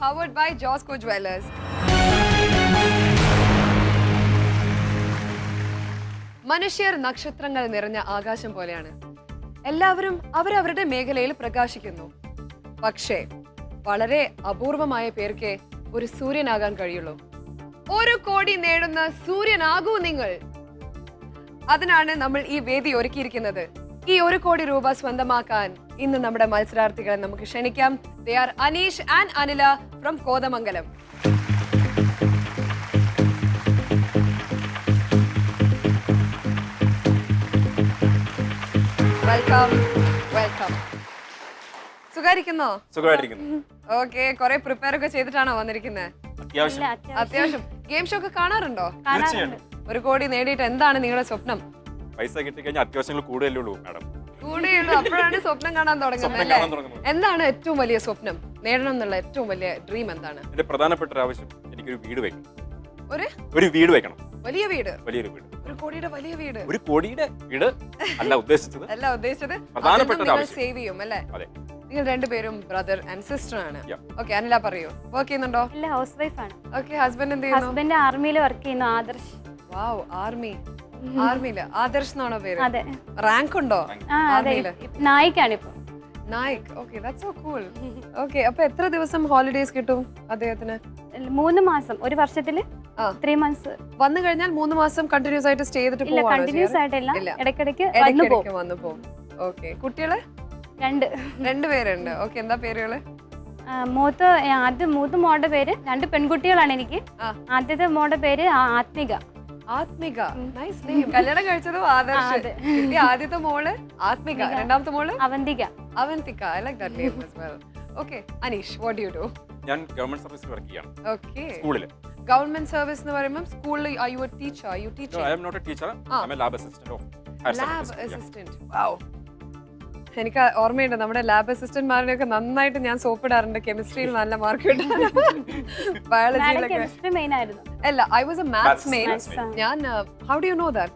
powered by Josco Jewelers. മനുഷ്യർ നക്ഷത്രങ്ങൾ നിറഞ്ഞ ആകാശം പോലെയാണ്. എല്ലാവരും അവരവരുടെ മേഖലയിൽ പ്രകാശിക്കുന്നു. പക്ഷേ വളരെ അപൂർവമായ പേർക്ക് ഒരു സൂര്യനാകാൻ കഴിയുള്ളൂ. 1 കോടി നേടുന്ന സൂര്യനാകൂ നിങ്ങൾ. അതിനാണ് നമ്മൾ ഈ വേദി ഒരുക്കിയിരിക്കുന്നത്. ഈ 1 കോടി രൂപ സ്വന്തമാക്കാൻ ഇന്ന് നമ്മുടെ മത്സരാർത്ഥികളെ നമുക്ക് ക്ഷണിക്കാം. They are Anish and Anila from Kodamangalam. Welcome welcome. സുഖായിരിക്കുന്നോ? സുഖമായിട്ടിരിക്കുന്നു. ഓക്കെ, കുറെ പ്രിപ്പയർ ഒക്കെ ചെയ്തിട്ടാണോ വന്നിരിക്കുന്നത്? അത്യാവശ്യം. ഗെയിം ഷോ ഒക്കെ കാണാറുണ്ടോ? 1 കോടി നേടിയിട്ട് എന്താണ് നിങ്ങളുടെ സ്വപ്നം? പൈസ കിട്ടിക്കഴിഞ്ഞാൽ അത്യാവശ്യങ്ങൾ കൂടുതലേ ഉള്ളൂ മാഡം. കൂടെയുള്ളൂ, അപ്പോഴാണ് സ്വപ്നം കാണാൻ തുടങ്ങുന്നത്. എന്താണ് ഏറ്റവും വലിയ സ്വപ്നം? നേടണം എന്നുള്ള ഏറ്റവും വലിയ ഡ്രീം എന്താണ്? എന്റെ പ്രധാനപ്പെട്ട ഒരു ആവശ്യം എനിക്കൊരു വീട് വെക്കണം. ഒരു വീട് വെക്കണം. വലിയ വീട്? വലിയൊരു വീട്. 1 കോടിയുടെ വലിയ വീട്? 1 കോടിയുടെ വീട് അല്ല ഉദ്ദേശിച്ചത്. പ്രധാനപ്പെട്ട സേവ് ചെയ്യും അല്ലേ? അതെ. നിങ്ങൾ രണ്ടുപേരും ബ്രദർ ആൻഡ് സിസ്റ്റർ ആണ്. ഓക്കെ, അനില പറയൂ, വർക്ക് ചെയ്യുന്നുണ്ടോ? ഇല്ല, ഹൗസ് വൈഫ് ആണ്. ഓക്കെ, ഹസ്ബൻഡ് എന്ത് ചെയ്യുന്നു? ഹസ്ബൻഡ് ആർമിയിൽ വർക്ക് ചെയ്യുന്നു. ആദർശ്. വാവ്, ആർമിയില് ആദർശ് എന്നാണോ പേര്? അതെ. റാങ്ക് ഉണ്ടോ ആർമിയില്? നായിക്കാണ് ഇപ്പൊ. Naik. Okay, that's so cool. Okay, അപ്പൊ എത്ര ദിവസം ഹോളിഡേസ് കിട്ടും അദ്ദേഹത്തിന്? 3 മാസം, ഒരു വർഷത്തില് 3 months. വന്നു കഴിഞ്ഞാൽ 3 മാസം കണ്ടിന്യൂസ് ആയിട്ട് സ്റ്റേ ചെയ്തിട്ട് ഇല്ല, കണ്ടിന്യൂസ് ആയിട്ടില്ല, ഇടയ്ക്കിടയ്ക്ക് വന്നു പോകും. ഓക്കെ, കുട്ടികള്? 2 പേരുണ്ട്. ഓക്കെ, എന്താ പേരുകള്? മൂത്ത മോളുടെ പേര്, 2 പെൺകുട്ടികളാണ് എനിക്ക്. ആദ്യത്തെ മോളുടെ പേര് ആത്മിക. ആത്മിക, നൈസ് നെയിം. കല്യാണം കഴിച്ചതും ആദർശ്. ആദ്യത്തെ മോള് ആത്മിക, രണ്ടാമത്തെ മോള് Avanthika. I like that name as well. Okay, Anish, what do you do? ഞാൻ ഗവൺമെന്റ് സർവീസിൽ വർക്ക് ചെയ്യാണ്. Okay. സ്കൂളിൽ. ഗവൺമെന്റ് സർവീസ് എന്ന് പറയുമ്പോൾ സ്കൂളിൽ are you a teacher? Are you teaching? No, I am not a teacher. I am a lab assistant of higher secondary school. Lab assistant. Wow. എനിക്ക് ഓർമ്മയുണ്ട്, നമ്മുടെ ലാബ് അസിസ്റ്റന്റ്മാരിനെയൊക്കെ നന്നായിട്ട് ഞാൻ സോപ്പിടാറുണ്ട്. കെമിസ്ട്രിയിൽ നല്ല മാർക്ക് കിട്ടാൻ. ബയോളജിയിലൊക്കെ അല്ല, I was a maths main. ഞാൻ how do you know that?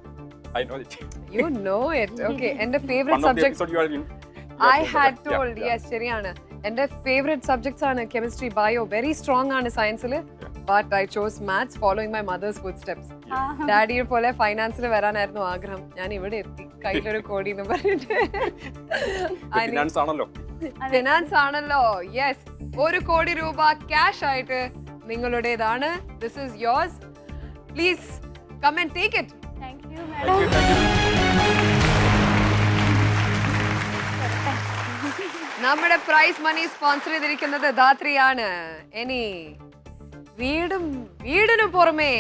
I know it. You know it. Okay, എന്റെ favourite subject I had told. Yes, ശരിയാണ്. എന്റെ ഫേവറേറ്റ് സബ്ജക്ട്സ് ആണ് കെമിസ്ട്രി, ബയോ. വെരി സ്ട്രോങ് ആണ് സയൻസിൽ. But I chose maths following my mother's footsteps. ഡാഡിയെ പോലെ ഫൈനാൻസിൽ വരാനായിരുന്നു ആഗ്രഹം. ഞാൻ ഇവിടെ എത്തി, കയ്യിലൊരു കോടി എന്ന് പറഞ്ഞിട്ട്. ഫിനാൻസ് ആണല്ലോ. യെസ്, 1 കോടി രൂപ ക്യാഷ് ആയിട്ട് നിങ്ങളുടേതാണ്. This is yours. Please come and take it. Thank you, madam. നമ്മുടെ പ്രൈസ് മണി സ്പോൺസർ ചെയ്തിരിക്കുന്നത് ധാത്രിയാണ്. ഇനി വീടിനു പുറമേ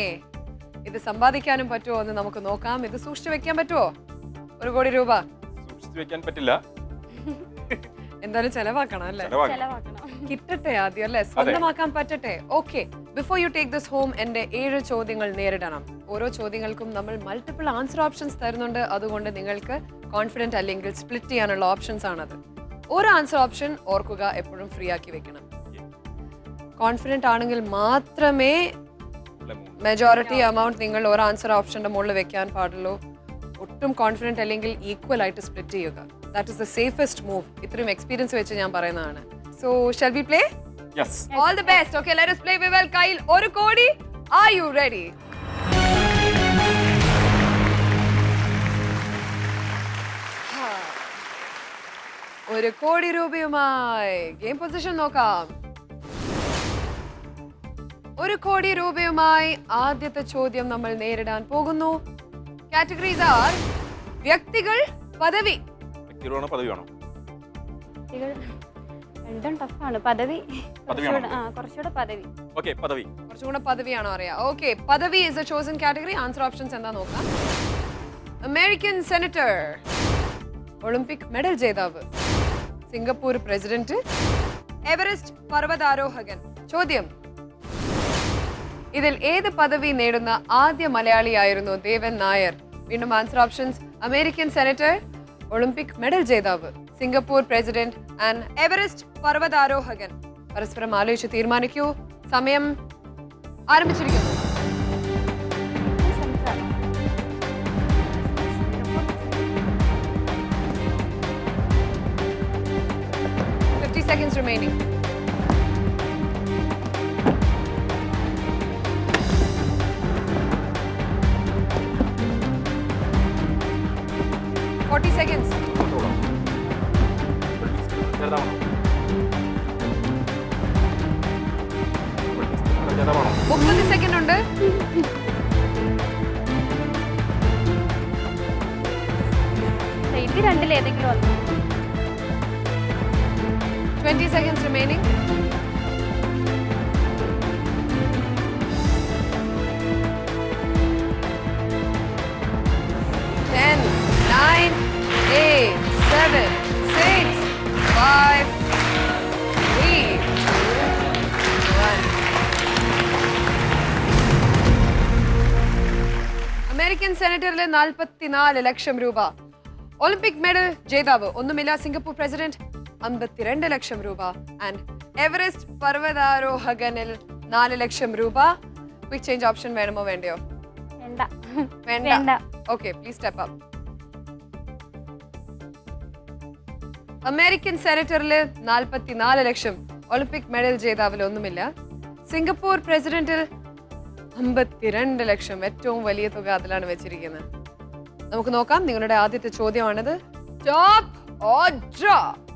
ഇത് സമ്പാദിക്കാനും പറ്റുമോ എന്ന് നമുക്ക് നോക്കാം. ഇത് സൂക്ഷിച്ചു വെക്കാൻ പറ്റുമോ? 1 കോടി രൂപ സൂക്ഷിച്ചു വെക്കാൻ പറ്റില്ല. എന്തായാലും ചെലവാക്കണം അല്ലേ? കിട്ടട്ടെ ആദ്യം അല്ലേ, സ്വന്തമാക്കാൻ പറ്റട്ടെ. Okay, before you take this home എന്റെ 7 ചോദ്യങ്ങൾ നേരിടണം. ഓരോ ചോദ്യങ്ങൾക്കും നമ്മൾ മൾട്ടിപ്പിൾ ആൻസർ ഓപ്ഷൻസ് തരുന്നുണ്ട്. അതുകൊണ്ട് നിങ്ങൾക്ക് കോൺഫിഡന്റ് അല്ലെങ്കിൽ സ്പ്ലിറ്റ് ചെയ്യാനുള്ള ഓപ്ഷൻസ് ആണത്. ഒരു ആൻസർ ഓപ്ഷൻ ഓർക്കുക, എപ്പോഴും ഫ്രീ ആക്കി വെക്കണം. കോൺഫിഡന്റ് ആണെങ്കിൽ മാത്രമേ മെജോറിറ്റി എമൗണ്ട് നിങ്ങൾ ഒരു ആൻസർ ഓപ്ഷന്റെ മുകളിൽ വെക്കാൻ പാടുള്ളൂ. ഒട്ടും കോൺഫിഡന്റ് അല്ലെങ്കിൽ ഈക്വൽ ആയിട്ട് സ്പ്ലിറ്റ് ചെയ്യുക. That is the safest move. ഇത്രയും എക്സ്പീരിയൻസ് വെച്ച് ഞാൻ പറയുന്നതാണ്. So shall we play? Yes. All the best. Okay, let us play. We will കയ്യിൽ 1 കോടി. Are you ready? ഒരു കോടി രൂപയുമായി ഗെയിം പൊസിഷൻ നോക്കാം. 1 കോടി രൂപയുമായി ആദ്യത്തെ ചോദ്യം നമ്മൾ നേരിടാൻ പോകുന്നു. കാറ്റഗറീസ് ആർ വ്യക്തികൾ, പദവി. വ്യക്തികളാണോ പദവിയാണോ? രണ്ടും ടഫാണ്. പദവി കുറച്ചുകൂടെ പദവി. ഓക്കേ, പദവി. കുറച്ചുകൂടെ പദവിയാണോ അറിയാം? ഓക്കെ, പദവി is A chosen category. Answer options എന്താ നോക്കാം. അമേരിക്കൻ സെനറ്റർ, ഒളിമ്പിക് മെഡൽ ജേതാവ്, സിംഗപ്പൂർ പ്രസിഡന്റ്, എവറസ്റ്റ് പർവ്വതാരോഹകൻ. ചോദ്യം: ഇതിൽ ഏത് പദവി നേടുന്ന ആദ്യ മലയാളിയായിരുന്നു ദേവൻ നായർ? വീണ്ടും answer options: American senator, Olympic medal ജേതാവ്, സിംഗപ്പൂർ പ്രസിഡന്റ് ആൻഡ് എവറസ്റ്റ് പർവ്വതാരോഹകൻ. പരസ്പരം ആലോചിച്ച് തീരുമാനിക്കൂ. സമയം ആരംഭിച്ചിരിക്കുന്നു. seconds remaining. 40 seconds. ചെറുതാവണം. 30 സെക്കൻഡ് ഉണ്ട്. ഇത് രണ്ടിലേതെങ്കിലും ഒന്ന്. 20 seconds remaining. 10, 9, 8, 7, 6, 5, 3, 2, 1. അമേരിക്കൻ സെനറ്ററിലെ 44 ലക്ഷം രൂപ. ഒളിമ്പിക് മെഡൽ ജേതാവ് ഒന്നുമില്ല സിംഗപ്പൂർ പ്രസിഡന്റ് 52 ലക്ഷം രൂപ. ആൻഡ് എവറസ്റ്റ് പർവ്വതാരോഹകനിൽ 4 ലക്ഷം രൂപ. ക്വിക്ക് ചേഞ്ച് ഓപ്ഷൻ വേണമോ വേണ്ടയോ? വേണ്ട. വേണ്ട. Okay, please step up. American സെനറ്ററിൽ 44 ലക്ഷം. ഒളിമ്പിക് മെഡൽ ജേതാവിൽ ഒന്നുമില്ല. സിംഗപ്പൂർ പ്രസിഡന്റിൽ 52 ലക്ഷം. ഏറ്റവും വലിയ തുക അതിലാണ് വെച്ചിരിക്കുന്നത്. നമുക്ക് നോക്കാം. നിങ്ങളുടെ ആദ്യത്തെ ചോദ്യമാണിത്. Top or drop?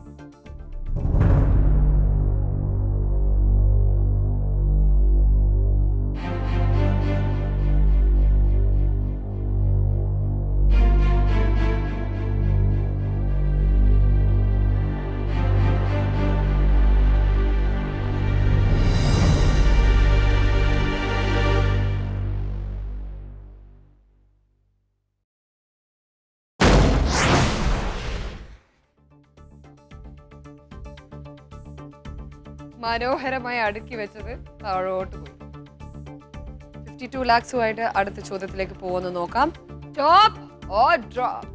മനോഹരമായി അടുക്കി വെച്ചത് താഴോട്ട് പോയി. 52 ലാക്സുമായിട്ട് അടുത്ത ചോദ്യത്തിലേക്ക് പോകുന്നു. നോക്കാം. Top or drop?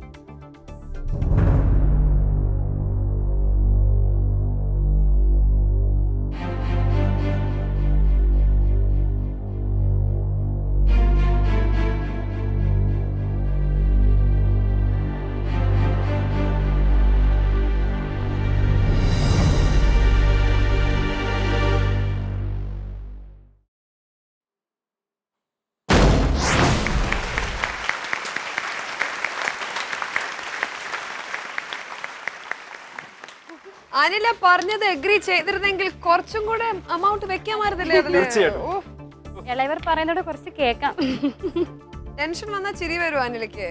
അനില പറഞ്ഞത് എഗ്രി ചെയ്തിരുന്നെങ്കിൽ കുറച്ചും കൂടെ അമൗണ്ട് വെക്കാമായിരുന്നില്ലേ അതില്? ഇളയവർ പറയുന്നതോട് കുറച്ച് കേൾക്കാം. ടെൻഷൻ വന്നാൽ ചിരി വരും അനിലക്ക്.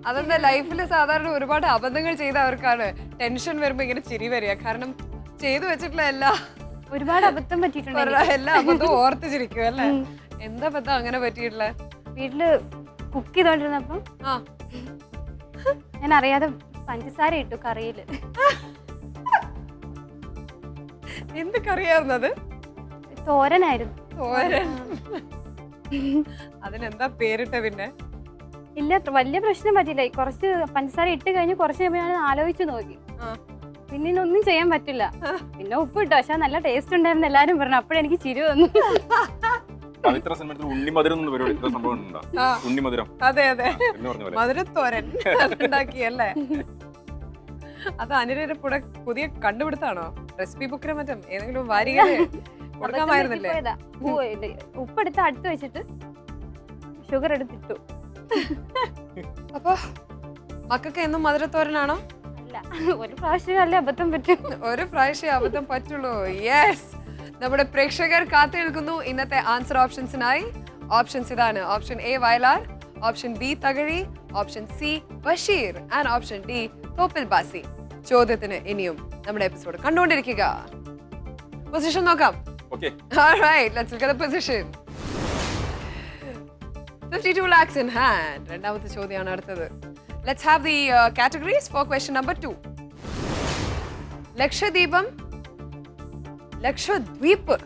അതെന്താ, ലൈഫിൽ സാധാരണ ഒരുപാട് അബദ്ധങ്ങൾ ചെയ്തവർക്കാണ് ടെൻഷൻ വരുമ്പോ ഇങ്ങനെ ചിരി വരിക. കാരണം ചെയ്തു വെച്ചിട്ടുള്ള ഒരുപാട് അബദ്ധം പറ്റിയിട്ടുണ്ട്. എല്ലാ അബദ്ധവും ഓർത്ത് ചിരിക്കും അല്ലേ? എന്താ അബദ്ധം അങ്ങനെ പറ്റിയിട്ടുള്ള? വീട്ടില് കുക്ക് ചെയ്തോണ്ടിരുന്നപ്പം ഞാൻ അറിയാതെ പഞ്ചസാര ഇട്ടു കറിയില്. എന്ത് കറിയായിരുന്നത്? തോരനായിരുന്നു. തോരൻ. അതിനെന്താ പേരിട്ട പിന്നെ? ഇല്ല, വലിയ പ്രശ്നം പറ്റില്ല. കുറച്ച് പഞ്ചസാര ഇട്ട് കഴിഞ്ഞ് കുറച്ച് കഴിയുമ്പോൾ ഞാൻ ആലോചിച്ച് നോക്കി. പിന്നെ ഒന്നും ചെയ്യാൻ പറ്റില്ല. പിന്നെ ഉപ്പ് ഇട്ടു. പക്ഷെ നല്ല ടേസ്റ്റ് ഉണ്ടായിരുന്നു എല്ലാരും പറഞ്ഞു. അപ്പോഴെനിക്ക് ചിരി വന്നു. അതെ അതെ, മധുരത്തോരൻ ഉണ്ടാക്കിയല്ലേ? അത് അനിലയുടെ കൂടെ പുതിയ കണ്ടുപിടുത്താണോ? റെസിപ്പി ബുക്കിനെ മറ്റും ഏതെങ്കിലും വാരിക കൊടുക്കാമായിരുന്നില്ലേ? ഉപ്പെടുത്ത് അടുത്ത് വെച്ചിട്ട് ഷുഗർ എടുത്തിട്ടു. അപ്പൊ മക്കൾക്ക് എന്നും മധുരത്തോരനാണോ? അല്ല, ഒരു പ്രാവശ്യം അല്ലേ അബദ്ധം പറ്റും. ഒരു പ്രാവശ്യം അബദ്ധം പറ്റുള്ളൂ. യെസ്, നമ്മുടെ പ്രേക്ഷകർ കാത്തു നിൽക്കുന്നു ഇന്നത്തെ ആൻസർ ഓപ്ഷൻസിനായി. ഓപ്ഷൻസ് ഇതാണ്. Option A Vayalar, option B Thakazhi, option C Basheer and option D Thoppil Bhasi. ചോദ്യത്തിന് ഇനിയും നമ്മുടെ എപ്പിസോഡ് കണ്ടുകൊണ്ടിരിക്കുക. പൊസിഷൻ നോക്കാം. Okay. All right, let's look at the position. 52 lakhs in hand. രണ്ടാമത്തെ ചോദ്യമാണ് അടുത്തത്. Let's have the categories for question number 2. ലക്ഷദ്വീപം, Lakshadweep.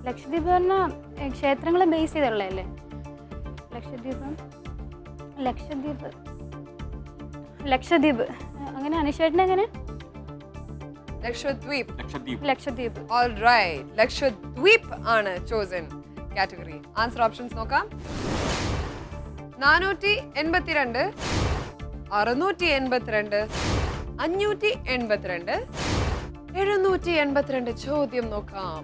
Lakshadweep പറഞ്ഞാൽ ക്ഷേത്രങ്ങളെ ബേസ് ചെയ്തുള്ളതല്ലേ? ലക്ഷദ്വീപം, ലക്ഷദ്വീപ്, ലക്ഷദ്വീപ്. അങ്ങനെ അനുശേഷന് എങ്ങനെ? ലക്ഷദ്വീപ്. ലക്ഷദ്വീപ്. All right, ലക്ഷദ്വീപ് ആണ് chosen category. ആൻസർ ഓപ്ഷൻസ് നോക്കാം. 482, 682, 582, 782. ചോദ്യം നോക്കാം.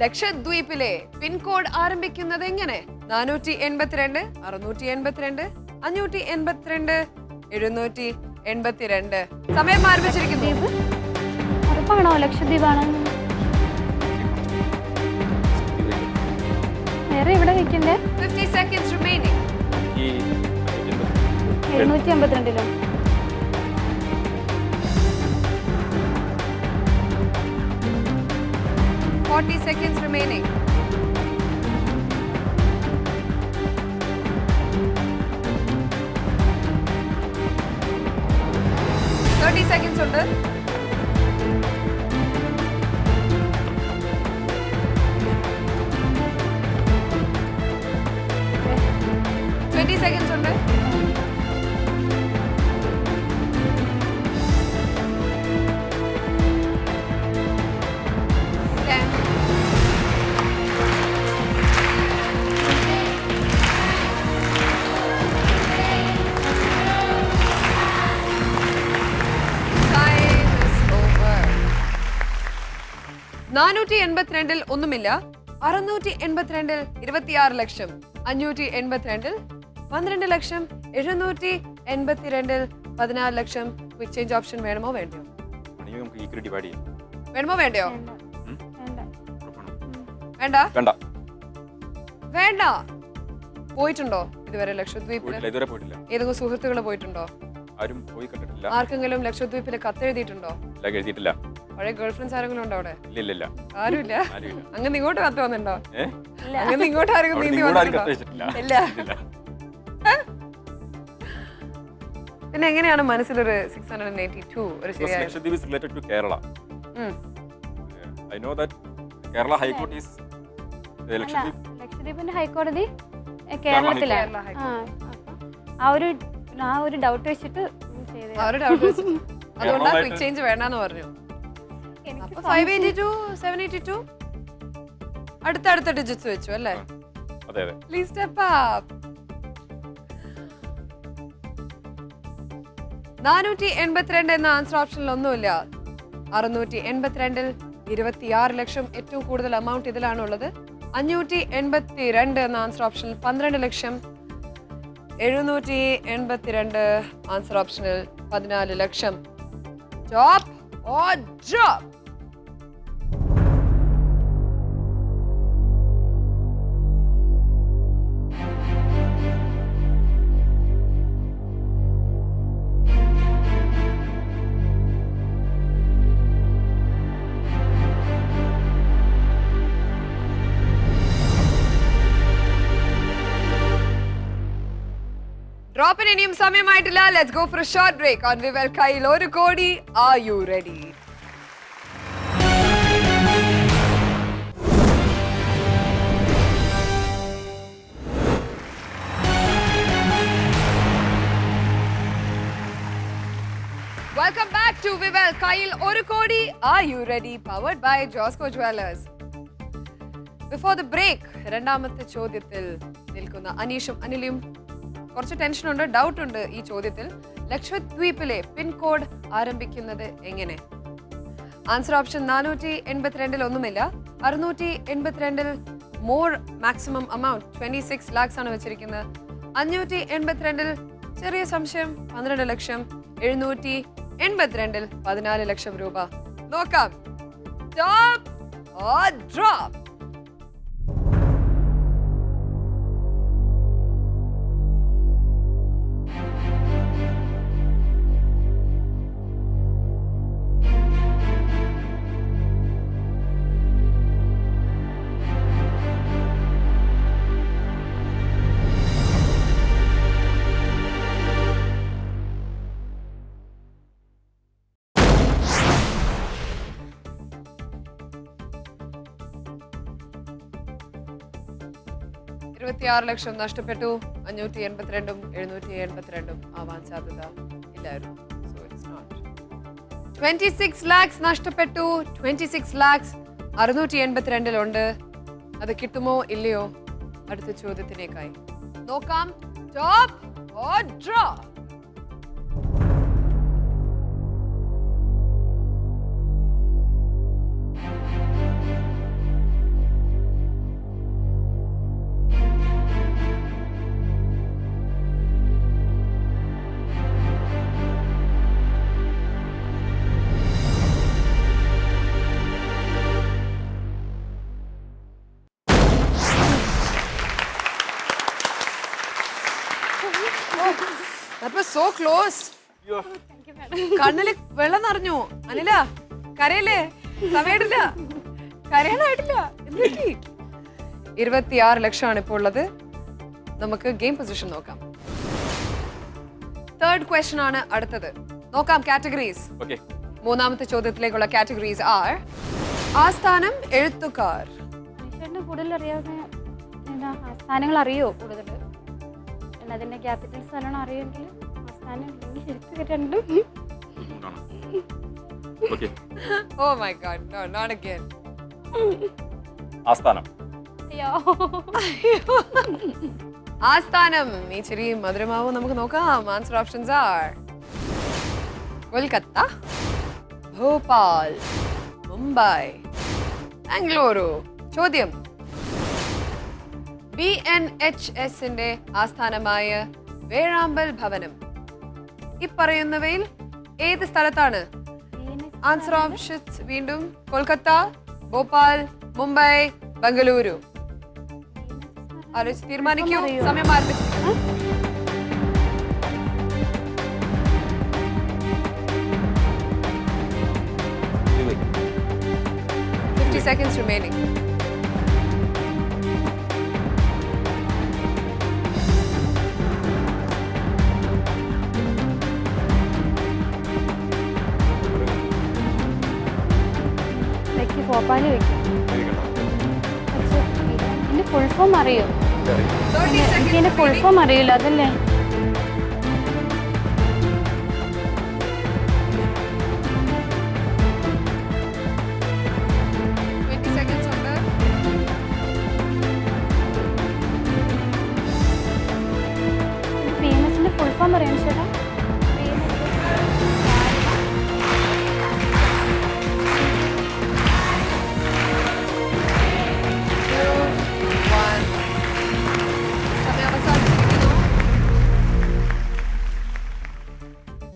ലക്ഷദ്വീപിലെ പിൻകോഡ് ആരംഭിക്കുന്നത് എങ്ങനെ? 482, 682, 582, 782. സമയം ആരംഭിച്ചിരിക്കുന്നു. ഉറപ്പാണോ ലക്ഷദ്വീപാണ്? വേറെ എവിടെ വെക്കണ്ടേ? 50 seconds remaining. ഈ 752 40 seconds remaining. 30 seconds ഉണ്ട്. Seconds ഉണ്ട്. 10. 482 ഒന്നുമില്ല. 682 26 ലക്ഷം. 582 12 ലക്ഷം. 782 14 ലക്ഷം. ക്വിക്ക് ചേഞ്ച് ഓപ്ഷൻ വേണമോ വേണ്ടയോ? വേണമോ വേണ്ടയോ? വേണ്ട വേണ്ട. പോയിട്ടുണ്ടോ ഇതുവരെ ലക്ഷദ്വീപിൽ? ഏതെങ്കിലും സുഹൃത്തുക്കൾ പോയിട്ടുണ്ടോ? ആർക്കെങ്കിലും ലക്ഷദ്വീപിൽ കത്തെഴുതിയിട്ടുണ്ടോ? പഴയ ഗേൾ ഫ്രണ്ട്സ് ആരെങ്കിലും ഉണ്ടോ അവിടെ? ആരുമില്ല. അങ്ങനെ ഇങ്ങോട്ട് കത്ത് വന്നിട്ടുണ്ടോ? അങ്ങനെ ഇങ്ങോട്ട് ആരെങ്കിലും നീന്തി വന്നിട്ടുണ്ടോ? ഇല്ല. പിന്നെ എങ്ങനെയാണ് മനസ്സിലൊരു 682 ഒരു ശരിയായ? ലക്ഷദ്വീപിന്റെ ഹൈക്കോടതി കേരളത്തിലാണ്. ആ ഒരു ഡൗട്ട് വെച്ചിട്ട് അതുകൊണ്ടാണ് ക്വിക്ക് ചേഞ്ച് വേണ്ടെന്ന് പറഞ്ഞു. 582 782 അടുത്ത ഡിജിറ്റ്സ് വെച്ചു അല്ലേ? Please step up. 482 എന്ന ആൻസർ ഓപ്ഷനിൽ ഒന്നുമില്ല. 682 26 ലക്ഷം. ഏറ്റവും കൂടുതൽ എമൗണ്ട് ഇതിലാണുള്ളത്. 582 എന്ന ആൻസർ ഓപ്ഷനിൽ 12 ലക്ഷം. 782 ആൻസർ ഓപ്ഷനിൽ 14 ലക്ഷം. Top or drop? ഡ്രോപ്പിന് ഇനിയും സമയമായിട്ടില്ല. Let's go for a short break on വിവൽ കയ്യിൽ 1 കോടി. Are you ready? Welcome back to വിവൽ കയ്യിൽ 1 കോടി. Are you ready? Powered by Josco jewellers. Before the break രണ്ടാമത്തെ ചോദ്യത്തിൽ നിൽക്കുന്ന അനീഷും അനിലും കുറച്ച് ടെൻഷനുണ്ട്, ഡൗട്ട് ഉണ്ട് ഈ ചോദ്യത്തിൽ. ലക്ഷദ്വീപിലെ പിൻകോഡ് ആരംഭിക്കുന്നത് എങ്ങനെ? ആൻസർ ഓപ്ഷൻ 482 ഒന്നുമില്ല. 682 മോർ മാക്സിമം എമൗണ്ട് 26 lakhs ആണ് വെച്ചിരിക്കുന്നത്. 582 ചെറിയ സംശയം 12 ലക്ഷം. 782 14 ലക്ഷം രൂപ. നോക്കാം. Top or drop? $26 ലക്ഷം നഷ്ടപ്പെട്ടു. 582 782 ആവാൻ സാധ്യത ഇല്ലായിരുന്നു. 26 lakhs നഷ്ടപ്പെട്ടു. 26 lakhs 682 അത് കിട്ടുമോ ഇല്ലയോ? അടുത്ത ചോദ്യത്തിലേക്കായി നോക്കാം. Top or drop? That was so close. അയ്യോ. കണ്ണില് വെള്ളം നിറഞ്ഞു. അനില കരയല്ലേ? സമയമില്ല. കരയാനായിട്ടില്ല. എന്ത് പറ്റി? 26 ലക്ഷമാണ് ഇപ്പോൾ ഉള്ളത്. നമുക്ക് ഗെയിം പൊസിഷൻ നോക്കാം. തേർഡ് ക്വസ്റ്റൻ ആണ് അടുത്തത്. നോക്കാം കാറ്റഗറീസ്. Okay. മൂന്നാമത്തെ ചോദ്യത്തിലേക്കുള്ള കാറ്റഗറീസ് ആർ ആസ്ഥാനം, എഴുത്തുകാർ. മനുഷ്യന് കൂടുതൽ അറിയാവുന്ന സ്ഥാനങ്ങൾ അറിയോ കൂടുതൽ? അതിന്റെ ക്യാപിറ്റൽ സ്ഥലമാണ് അറിയുമെങ്കിൽ ആസ്ഥാനം രണ്ടും. ബുദ്ധിമുട്ടാണ്. Okay. Oh my god, no, not again. ആസ്ഥാനം. അയ്യോ. ആസ്ഥാനം ഇച്ചിരി മധുരമാവും. നമുക്ക് നോക്കാം. Answer options are Kolkata, Bhopal, Mumbai, Bengaluru. ചോദ്യം: BNHSന്റെ ആസ്ഥാനമായ വേഴാമ്പൽ ഭവനം ഇപ്പറയുന്നവയിൽ ഏത് സ്ഥലത്താണ്? ആൻസർ ഓപ്ഷൻസ് വീണ്ടും കൊൽക്കത്ത, ഭോപ്പാൽ, മുംബൈ, ബംഗളൂരു. ആലോചിച്ച് തീരുമാനിക്കൂ. സമയം ആരംഭിച്ചു. ഇത് 50 seconds remaining. വെക്ക് ഭോപ്പാല് വെക്കും. ഇരിക്കണ്ട. ഇതിന്റെ ഫുൾ ഫോം അറിയോ? ശരി. 30 എനിക്ക് seconds ഇതിന്റെ ഫുൾ remaining. ഫോം അറിയില്ല, അതല്ലേ? 20 seconds ഉണ്ട്. PMSന്റെ ഫുൾ ഫോം അറിയാം ചേട്ടാ?